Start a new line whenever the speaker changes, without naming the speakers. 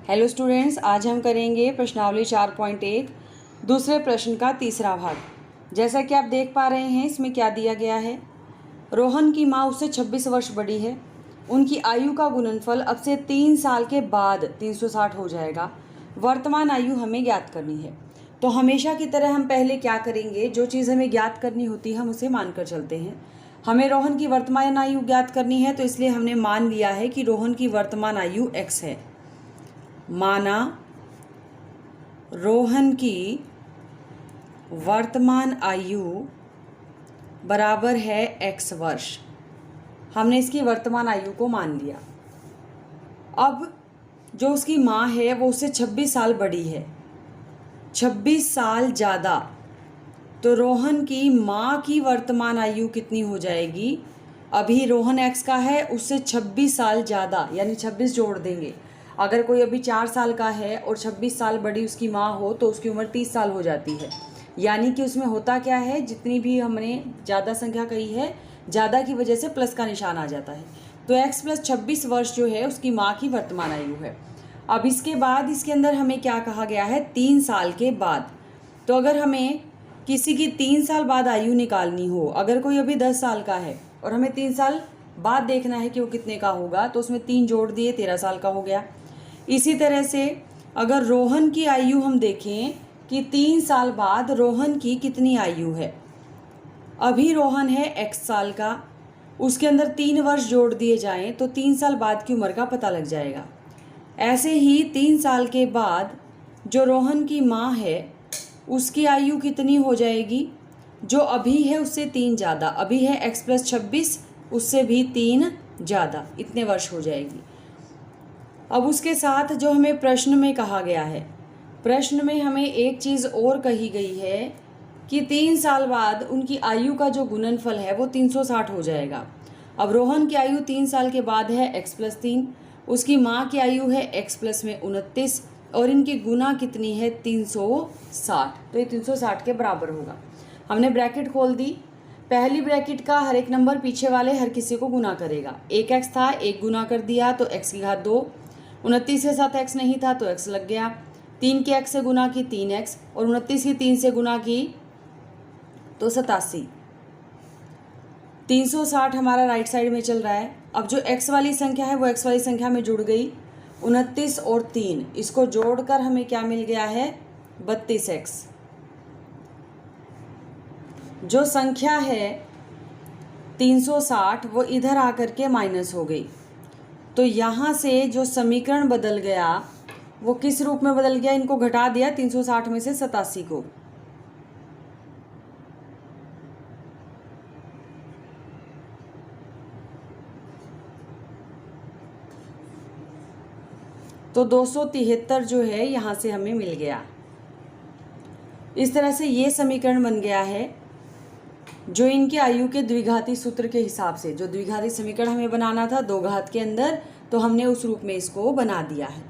Hello students, आज हम करेंगे प्रश्नावली 4.1 दूसरे प्रश्न का तीसरा भाग। जैसा कि आप देख पा रहे हैं, इसमें क्या दिया गया है। रोहन की माँ उससे 26 वर्ष बड़ी है। उनकी आयु का गुणनफल अब से 3 साल के बाद 360 हो जाएगा। वर्तमान आयु हमें ज्ञात करनी है। तो हमेशा की तरह हम पहले क्या करेंगे, जो चीज़ हमें ज्ञात करनी होती है हम उसे मानकर चलते हैं। हमें रोहन की वर्तमान आयु ज्ञात करनी है, तो इसलिए हमने मान लिया है कि रोहन की वर्तमान आयु x है। माना रोहन की वर्तमान आयु बराबर है x वर्ष। हमने इसकी वर्तमान आयु को मान लिया। अब जो उसकी माँ है वो उससे 26 साल बड़ी है, 26 साल ज़्यादा। तो रोहन की माँ की वर्तमान आयु कितनी हो जाएगी। अभी रोहन x का है, उससे 26 साल ज़्यादा, यानी 26 जोड़ देंगे। अगर कोई अभी 4 साल का है और 26 साल बड़ी उसकी माँ हो तो उसकी उम्र 30 साल हो जाती है। यानी कि उसमें होता क्या है, जितनी भी हमने ज़्यादा संख्या कही है, ज़्यादा की वजह से प्लस का निशान आ जाता है। तो x + 26 वर्ष जो है उसकी माँ की वर्तमान आयु है। अब इसके बाद इसके अंदर हमें क्या कहा गया है, 3 साल के बाद। तो अगर हमें किसी की 3 साल बाद आयु निकालनी हो, अगर कोई अभी 10 साल का है और हमें 3 साल बाद देखना है कि वो कितने का होगा, तो उसमें 3 जोड़ दिए, 13 साल का हो गया। इसी तरह से अगर रोहन की आयु हम देखें कि 3 साल बाद रोहन की कितनी आयु है। अभी रोहन है x साल का, उसके अंदर 3 वर्ष जोड़ दिए जाएं तो 3 साल बाद की उम्र का पता लग जाएगा। ऐसे ही 3 साल के बाद जो रोहन की माँ है उसकी आयु कितनी हो जाएगी, जो अभी है उससे 3 ज़्यादा। अभी है x + 26, उससे भी 3 ज़्यादा, इतने वर्ष हो जाएगी। अब उसके साथ जो हमें प्रश्न में कहा गया है, प्रश्न में हमें एक चीज़ और कही गई है कि 3 साल बाद उनकी आयु का जो गुणनफल है वो 360 हो जाएगा। अब रोहन की आयु 3 साल के बाद है x + 3, उसकी माँ की आयु है x + में 29, और इनकी गुना कितनी है 360। तो ये 360 के बराबर होगा। हमने ब्रैकेट खोल दी। पहली ब्रैकेट का हर एक नंबर पीछे वाले हर किसी को गुना करेगा। 1x था, 1 गुना कर दिया तो x की घात 2। 29 के साथ x नहीं था तो x लग गया। 3 की x से गुना की 3x, और 29 की 3 से गुना की तो 87। 360 हमारा राइट साइड में चल रहा है। अब जो x वाली संख्या है वो x वाली संख्या में जुड़ गई। 29 और 3 इसको जोड़कर हमें क्या मिल गया है, 32x। जो संख्या है 360 वो इधर आकर के माइनस हो गई। तो यहाँ से जो समीकरण बदल गया वो किस रूप में बदल गया, इनको घटा दिया 360 में से 87 को। तो 273 जो है यहाँ से हमें मिल गया। इस तरह से ये समीकरण बन गया है जो इनके आयु के द्विघाती सूत्र के हिसाब से, जो द्विघाती समीकरण हमें बनाना था 2 घात के अंदर, तो हमने उस रूप में इसको बना दिया है।